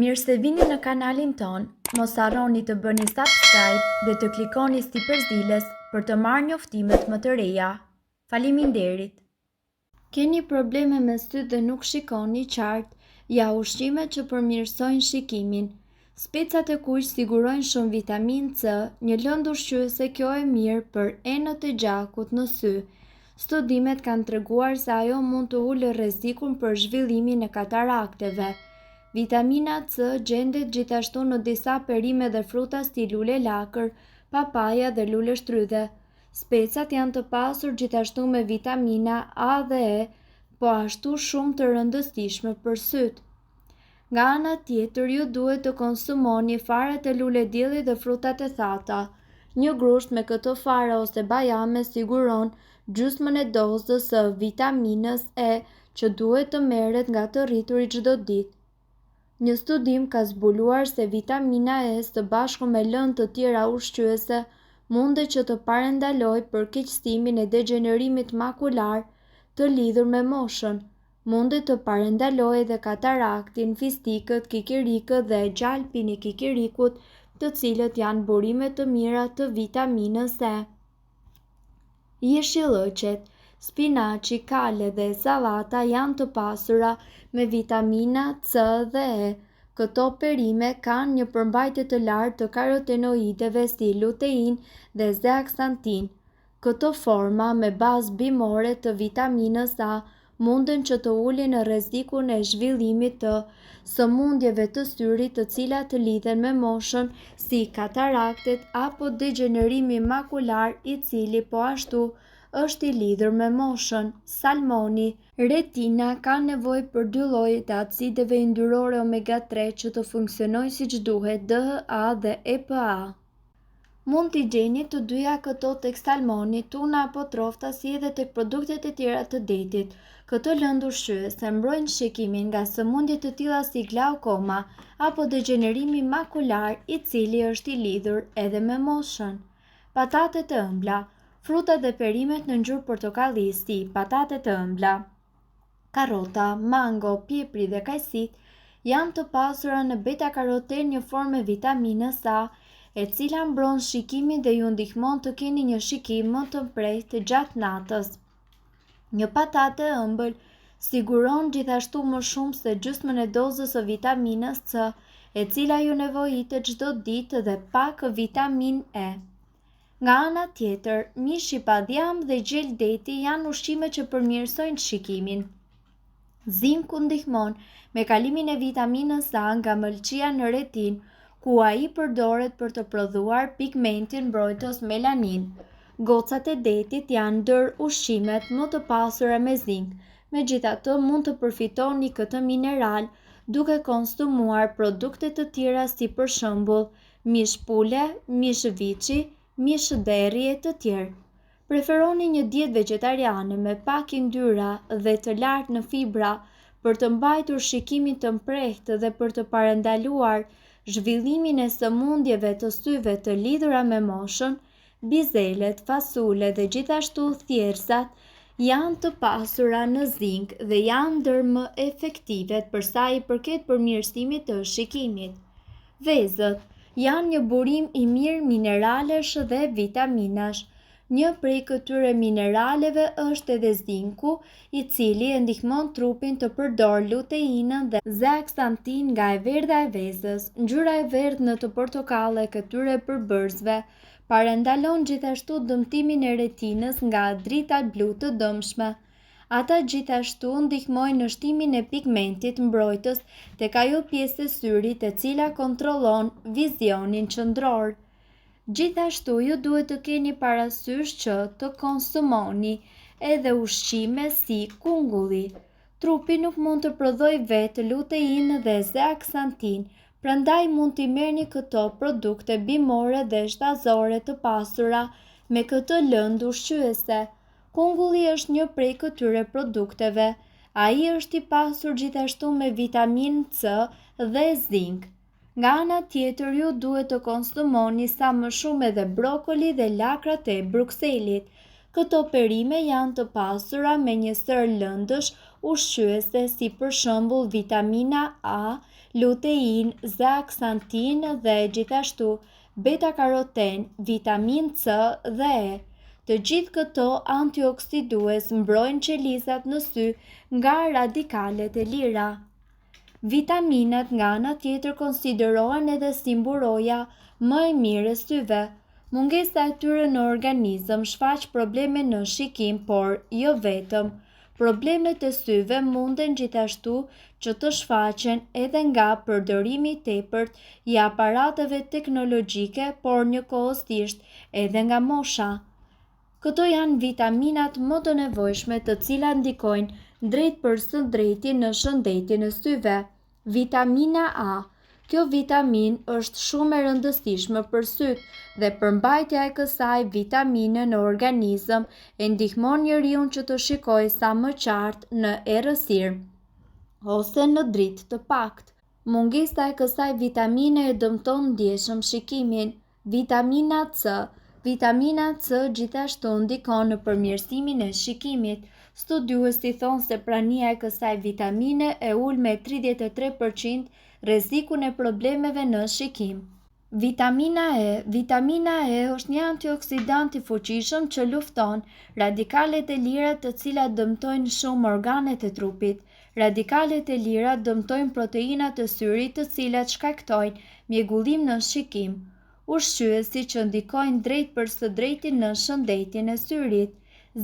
Mirë se vini në kanalin ton, mos harroni të bëni subscribe dhe të klikoni si përzieles për të marrë njoftimet më të reja. Faleminderit! Keni probleme me sytë dhe nuk shikoni qartë, ja ushqime që përmirësojnë shikimin. Specat e kuq sigurojnë shumë vitaminë C, një lëndë ushqyese kjo e mirë për enët e gjakut në sy. Studimet kanë treguar se ajo mund të ulë rrezikun për zhvillimin e katarakteve. Vitamina C gjendet gjithashtu në disa perime dhe fruta si lule lakër, papaja dhe lule shtrydhe. Specat janë të pasur gjithashtu me vitamina A dhe E, po ashtu shumë të rëndësishme për sytë. Nga ana tjetër, ju duhet të konsumoni faret e lule dielli dhe frutat e thata. Një grusht me këto fare ose bajame siguron gjysmën e dozës së vitaminës E që duhet të merret nga të rrituri çdo ditë. Një studim ka zbuluar se vitamina E së bashku me lëndë të tjera ushqyese mundet që të parandalojë përkeqësimin e degenerimit makular të lidhur me moshën. Mundet të parandalojë edhe kataraktin, fistikët, kikirikët dhe gjalpin e kikirikut, të cilët janë burime të mira të vitaminës E. Jeshillëqet, spinaçi, kale dhe sallata janë të pasura me vitamina C dhe E. Këto perime kanë një përmbajtje të lartë të karotenoideve si lutein dhe zeaksantin. Këto forma me bazë bimore të vitaminës A munden që të ulin në rrezikun e zhvillimit të sëmundjeve të syrit të cilat të lidhen me moshën si kataraktet apo degenerimi makular i cili po ashtu është i lidhur me moshën. Salmoni, retina ka nevojë për 2 lloje të acideve yndyrore omega 3 që të funksionojnë siç duhet, DHA dhe EPA. Mund t'i gjeni të dyja këto tek salmoni, tuna apo trofta si edhe tek produktet e tjera të detit. Këto lëndë ushqyese mbrojnë shikimin nga sëmundje të tilla si glaukoma apo degenerimi makular i cili është i lidhur edhe me moshën. Patatet e ëmbla. Frutat dhe perimet në ngjyrë portokalli si patatet e ëmbla, karrota, mango, piepri dhe kajsit janë të pasura në beta-karoten, një formë e vitaminës A, e cila mbron shikimin dhe ju ndihmon të keni një shikim më të prehtë gjatë natës. Një patate e ëmbël siguron gjithashtu më shumë se gjysmën e dozës së vitaminës C, e cila ju nevojitet çdo ditë dhe pak vitaminë E. Nga ana tjetër, mishi pa djamb dhe gjel deti janë ushqime që përmirësojnë shikimin. Zinku ndihmon me kalimin e vitaminës A nga mëlçia në retinë, ku ai përdoret për të prodhuar pigmentin mbrojtës melanin. Gocat e detit janë ndër ushqimet më të pasura me zink, megjithatë mund të përfitoni këtë mineral duke konsumuar produkte të tjera si për shembull mish pule, mish viçi, mish derri e të tjerë. Preferoni një dietë vegetariane me pak yndyrra dhe të lartë në fibra për të mbajtur shikimin të mprehtë dhe për të parandaluar zhvillimin e sëmundjeve të syve të lidhura me moshën. Bizelet, fasule dhe gjithashtu thjerrzat janë të pasura në zink dhe janë ndër më efektivet për sa i përket përmirësimit të shikimit. Vezët janë një burim i mirë mineralesh dhe vitaminash. Një prej këtyre mineraleve është edhe zinku, i cili e ndihmon trupin të përdor luteinën dhe zeaksantin nga e verdha e vezës. Ngjyra e verdhë në të portokalle e këtyre përbërësve parandalon gjithashtu dëmtimin e retinës nga dritat blu të dëmshme. Ata gjithashtu ndihmojnë në shtimin e pigmentit mbrojtës tek ajo pjesë e syrit e cila kontrollon vizionin qendror. Gjithashtu ju duhet të keni parasysh që të konsumoni edhe ushqime si kungulli. Trupi nuk mund të prodhojë vetë luteinë dhe zeaksantin, prandaj mund t'i merrni këto produkte bimore dhe shtazore të pasura me këtë lëndë ushqyese. Kungulli është një prej këtyre produkteve. Ai është i pasur gjithashtu me vitaminë C dhe zink. Nga ana tjetër, ju duhet të konsumoni sa më shumë edhe brokoli dhe lakrat e Brukselit. Këto perime janë të pasura me një sër lëndësh ushqyese si për shembull vitamina A, lutein, zeaksantin dhe gjithashtu beta-karoten, vitamin C dhe E. Të gjithë këto antioksidues mbrojnë qelizat në sy nga radikalet e lira. Vitaminat nga ana tjetër konsiderohen edhe si mburoja më e mirë e syve. Mungesa e tyre në organizëm shfaq probleme në shikim, por jo vetëm. Problemet e syve munden gjithashtu që të shfaqen edhe nga përdorimi i tepërt i aparateve teknologjike, por njëkohësisht edhe nga mosha. Këto janë vitaminat më të nevojshme të cilat ndikojnë drejt për së drejti në shëndetin e syve. Vitamina A. Kjo vitamin është shumë e rëndësishme për sytë dhe përmbajtja e kësaj vitamine në organizëm e ndihmon njeriun që të shikojë sa më qartë në errësirë ose në dritë të paktë. Mungesa e kësaj vitamine e dëmton ndjeshëm shikimin. Vitamina C. Vitamina C gjithashtu ndikon në përmirësimin e shikimit. Studiuesit thonë se prania e kësaj vitamine e ul me 33% rrezikun e problemeve në shikim. Vitamina E. Vitamina E është një antioksidant i fuqishëm që lufton radikalet e lira të cilat dëmtojnë shumë organet e trupit. Radikalet e lira dëmtojnë proteinat e syrit të cilat shkaktojnë mjegullim në shikim. Ushqyesi që ndikojnë drejt për së drejti në shëndetin e syrit.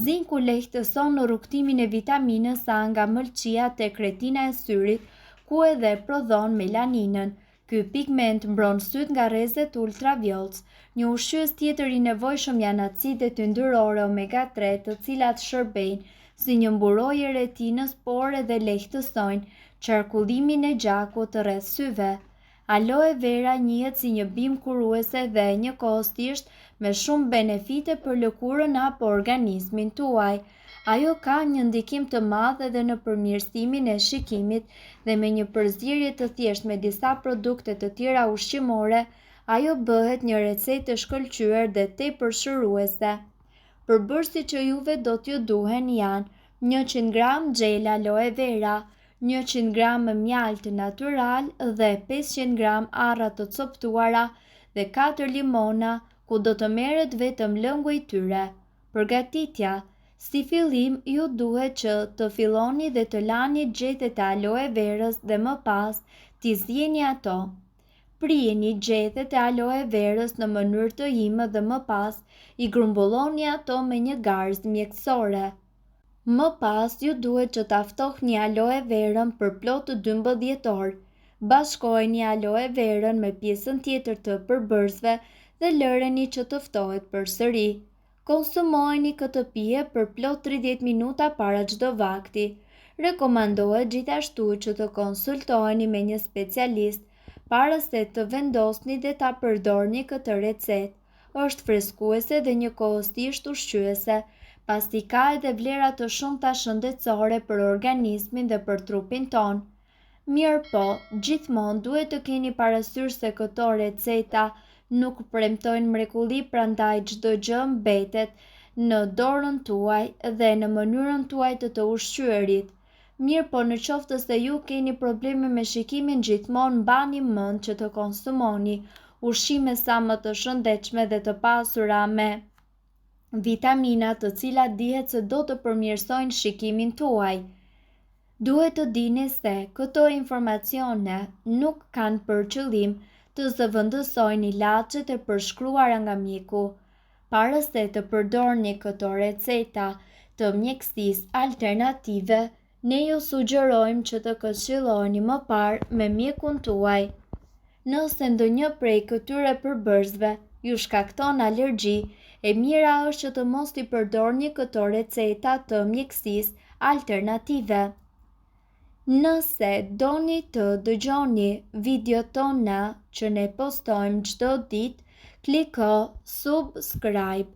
Zinku lehtëson në rrugtimin e vitaminës A nga mëlçia tek retina e syrit, ku edhe prodhon melaninën. Ky pigment mbron syt nga rrezet ultraviolet. Një ushqyes tjetër i nevojshëm janë acidet yndyrore omega-3, të cilat shërbejnë si një mburojë e retinës, por edhe lehtësojnë qarkullimin e gjakut rreth syve. Aloe vera njihet si një bimë kuruese dhe njëkohësisht me shumë benefite për lëkurën apo organizmin tuaj. Ajo ka një ndikim të madh edhe në përmirësimin e shikimit dhe me një përzierje të thjeshtë me disa produkte të tjera ushqimore, ajo bëhet një recetë të shkëlqyer dhe tepër shëruese. Përbërësit që juve do t'ju duhen janë 100 gram gjel aloe vera, 100 gram mjaltë natyral dhe 500 gram arra të coptuara dhe 4 limona, ku do të merret vetëm lëngu i tyre. Përgatitja. Si fillim, ju duhet që të filloni dhe të lani gjethet e aloe verës dhe më pas t'i zjeni ato. Prijeni gjethet e aloe verës në mënyrë të himë dhe më pas i grumbulloni ato me një garzë mjekësore. Më pas ju duhet që ta ftohni aloe verën për plot 12 orë. Bashkojeni aloe verën me pjesën tjetër të përbërësve dhe lëreni që të ftohet përsëri. Konsumojeni këtë pije për plot 30 minuta para çdo vakti. Rekomandohet gjithashtu që të konsultoheni me një specialist para se të vendosni dhe ta përdorni këtë recetë. Është freskuese dhe njëkohësisht ushqyese, pasi ka edhe vlera të shumta shëndetësore për organizmin dhe për trupin ton. Mirë po, gjithmonë duhet të keni parasysh se këto receta nuk premtojnë mrekulli, prandaj çdo gjë mbetet në dorën tuaj dhe në mënyrën tuaj të ushqyerit. Mirë po, në qoftë se ju keni probleme me shikimin, gjithmonë mbani mend që të konsumoni ushqime sa më të shëndetshme dhe të pasura me vitamina, të cilat dihet se do të përmirësojnë shikimin tuaj. Duhet të dini se këto informacione nuk kanë për qëllim të zëvendësojnë ilaçet e përshkruara nga mjeku. Para se të përdorni këto receta të mjekësisë alternative, ne ju sugjerojmë që të këshilloni më parë me mjekun tuaj. Nëse ndonjë prej këtyre përbërësve ju shkakton alergji, e mira është që të mos i përdorni këto receta të mjekësisë alternative. Nëse doni të dëgjoni video tona që ne postojmë çdo ditë, kliko subscribe.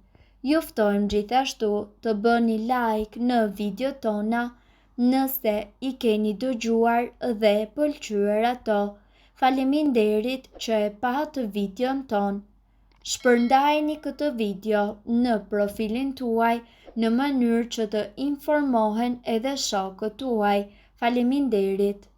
Ju ftojmë gjithashtu të bëni like në video tona nëse i keni dëgjuar dhe pëlqyer ato. Faleminderit që e patë videon ton. Shpërndajeni këtë video në profilin tuaj në mënyrë që të informohen edhe shokët tuaj. Faleminderit!